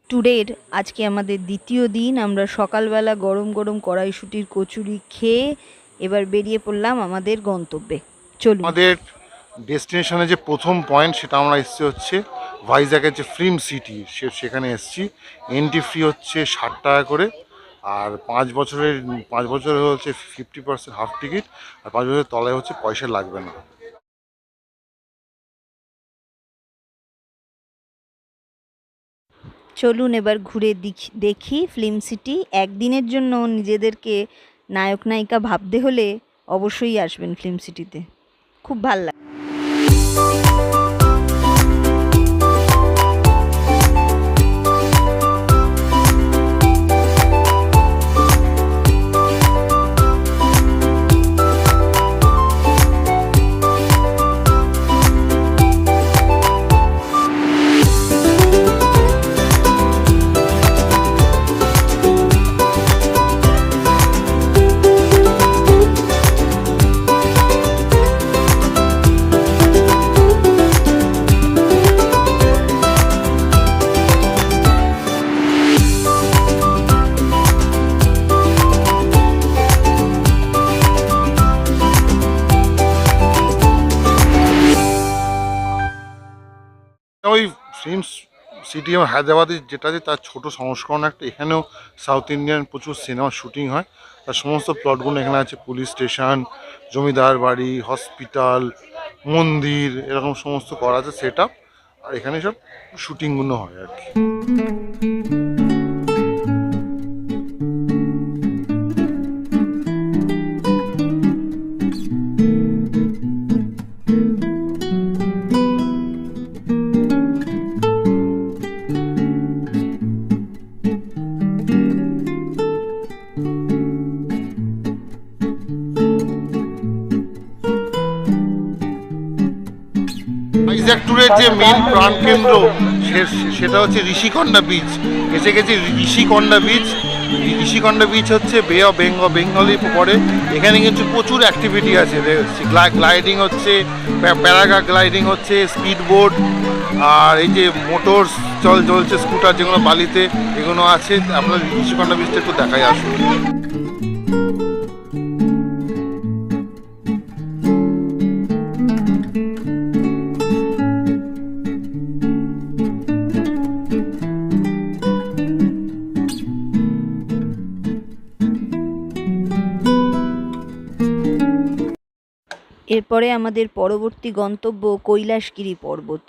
ট্যুরের আজকে আমাদের দ্বিতীয় দিন। আমরা সকালবেলা গরম গরম কড়াইশুঁটির কচুরি খেয়ে এবার বেরিয়ে পড়লাম আমাদের গন্তব্যে। চলুন। আমাদের ডেস্টিনেশনে যে প্রথম পয়েন্ট সেটা আমরা এসেছি হচ্ছে ভাইজ্যাগের যে ফিল্ম সিটি, সেখানে এসেছি। এন্ট্রি ফি হচ্ছে 60 টাকা করে, আর 5 বছরের হচ্ছে 50% হাফ টিকিট, আর 5 বছরের তলায় হচ্ছে পয়সা লাগবে না। চলুন এবার ঘুরে দেখি ফিল্ম সিটি। একদিনের জন্য নিজেদেরকে নায়ক নায়িকা ভাবতে হলে অবশ্যই আসবেন ফিল্ম সিটিতে, খুব ভাল লাগে। ওই ফিল্ম সিটি হায়দ্রাবাদে যেটা আছে তার ছোটো সংস্করণ একটা। এখানেও সাউথ ইন্ডিয়ান প্রচুর সিনেমা শুটিং হয়। তার সমস্ত প্লটগুলো এখানে আছে, পুলিশ স্টেশন, জমিদার বাড়ি, হসপিটাল, মন্দির, এরকম সমস্ত করা আছে সেট আপ, আর এখানে সব শুটিংগুলো হয় আর কি। ভাইজ্যাগ ট্যুরের যে মেন প্রাণকেন্দ্র সেটা হচ্ছে ঋষিকন্যা বিচ। এসে গেছি ঋষিকন্যা বিচ। ঋষিকন্যা বিচ হচ্ছে বে অফ বেঙ্গলি পড়ে। এখানে কিন্তু প্রচুর অ্যাক্টিভিটি আছে, গ্লাইডিং হচ্ছে, প্যারাগা গ্লাইডিং হচ্ছে, স্পিড বোট, আর এই যে মোটর চলছে, স্কুটার যেগুলো বালিতে, এগুলো আছে। আপনার ঋষিকন্যা বিচটা একটু দেখাই আসুন। এরপরে আমাদের পরবর্তী গন্তব্য কৈলাসগিরি পর্বত।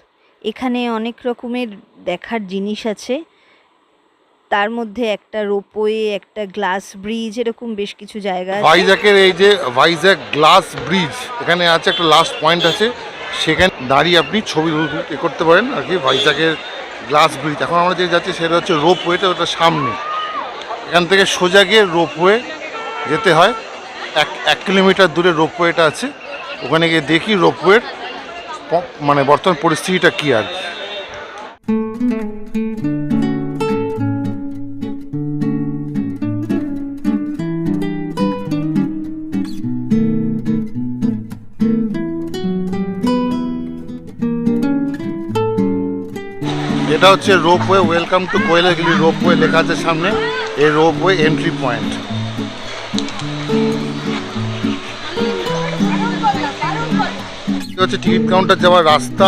এখানে অনেক রকমের দেখার জিনিস আছে, তার মধ্যে একটা রোপওয়ে, একটা গ্লাস ব্রিজ, এরকম বেশ কিছু জায়গা আছে। ভাইজ্যাগের এই যে ভাইজ্যাগ গ্লাস ব্রিজ, এখানে আছে একটা লাস্ট পয়েন্ট আছে, সেখানে দাঁড়িয়ে আপনি ছবি করতে পারেন আর কি। ভাইজ্যাগের গ্লাস ব্রিজ। এখন আমরা যে যাচ্ছি সেটা হচ্ছে রোপওয়েটা, ওটা সামনে। এখান থেকে সোজা গিয়ে রোপওয়ে যেতে হয়, 1 কিলোমিটার দূরে রোপওয়েটা আছে। ওখানে গিয়ে দেখি রোপওয়ের মানে বর্তমান পরিস্থিতিটা কী আর কি। এটা হচ্ছে ropeway. Welcome to Kailasagiri ropeway লেখা আছে সামনে। এই রোপওয়ে এন্ট্রি পয়েন্ট। হচ্ছে টিকিট কাউন্টার যাওয়ার রাস্তা।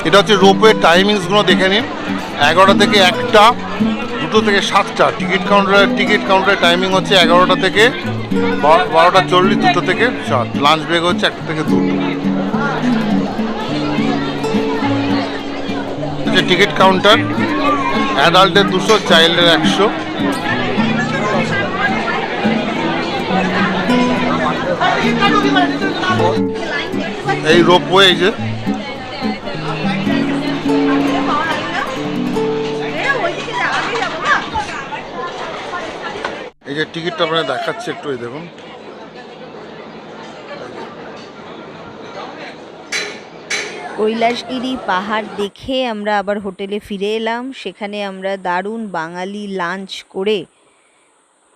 এটা হচ্ছে রোপওয়ে টাইমিংসগুলো দেখে নিন। 11টা থেকে 1টা, 2টো থেকে 7টা। টিকিট কাউন্টারের টাইমিং হচ্ছে 11টা থেকে 12:40, 2টো থেকে 7। লাঞ্চ ব্রেক হচ্ছে 1টা থেকে 2টো। Ticket counter, অ্যাডাল্টের 200, চাইল্ডের 100। এই রোপওয়ে, এই যে এই যে টিকিটটা আপনারা দেখাচ্ছে একটু, এই দেখুন। কৈলাসগিরি পাহাড় দেখে আমরা আবার হোটেলে ফিরে এলাম। সেখানে আমরা দারুণ বাঙালি লাঞ্চ করে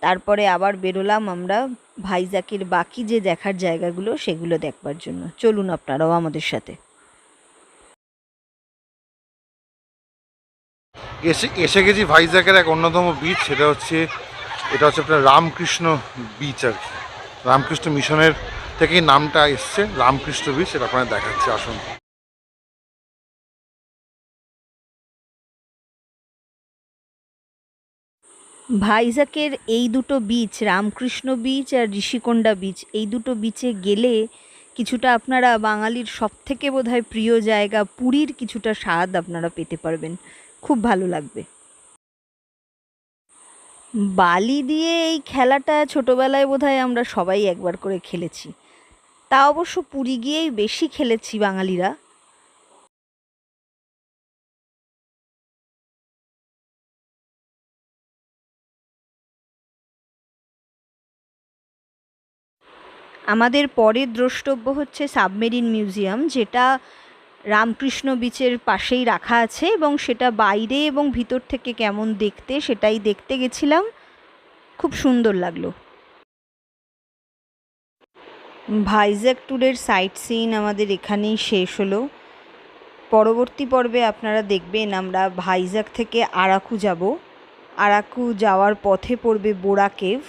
তারপরে আবার বেরোলাম আমরা ভাইজ্যাকের বাকি যে দেখার জায়গাগুলো সেগুলো দেখবার জন্য। চলুন আপনারাও আমাদের সাথে। এসে গেছি ভাইজ্যাকের এক অন্যতম বিচ, এটা হচ্ছে আপনার রামকৃষ্ণ বিচ আর কি। রামকৃষ্ণ মিশনের থেকেই নামটা এসছে, রামকৃষ্ণ বিচ। এটা আপনার দেখাচ্ছে, আসুন। ভাইজ্যাকের এই দুটো বিচ, রামকৃষ্ণ বিচ আর ঋষিকোন্ডা বিচ, এই দুটো বিচে গেলে কিছুটা আপনারা বাঙালির সবথেকে বোধহয় প্রিয় জায়গা পুরীর কিছুটা স্বাদ আপনারা পেতে পারবেন। খুব ভালো লাগবে। বালি দিয়ে এই খেলাটা ছোটবেলায় বোধহয় আমরা সবাই একবার করে খেলেছি। তা অবশ্য পুরী গিয়েই বেশি খেলেছি বাঙালিরা। আমাদের পরের দ্রষ্টব্য হচ্ছে সাবমেরিন মিউজিয়াম, যেটা রামকৃষ্ণ বিচের পাশেই রাখা আছে এবং সেটা বাইরে এবং ভিতর থেকে কেমন দেখতে সেটাই দেখতে গেছিলাম। খুব সুন্দর লাগলো। ভাইজ্যাক ট্যুরের সাইট সিইং আমাদের এখানেই শেষ হলো। পরবর্তী পর্বে আপনারা দেখবেন আমরা ভাইজ্যাক থেকে আরাকু যাব। আরাকু যাওয়ার পথে পড়বে বোরা কেভ।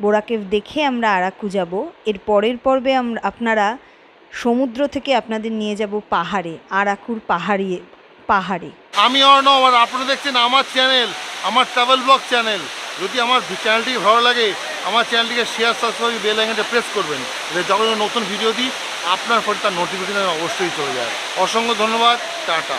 বোরা কেভ দেখে আমরা আরাকু যাব। এর পরের পর্বে আপনারা সমুদ্র থেকে আপনাদের নিয়ে যাব পাহাড়ে, আরাকুর পাহাড়ে। আমি অর্ণব, আর আপনারা দেখছেন আমার চ্যানেল, আমার ট্রাভেল ব্লগ চ্যানেল। যদি আমার চ্যানেলটিকে ভালো লাগে, আমার চ্যানেলটিকে শেয়ার, সাবস্ক্রাইব, বেল আইকনটা প্রেস করবেন। যখন নতুন ভিডিও দিই আপনার ফোনে তার নোটিফিকেশন অবশ্যই চলে যায়। অসংখ্য ধন্যবাদ, টাটা।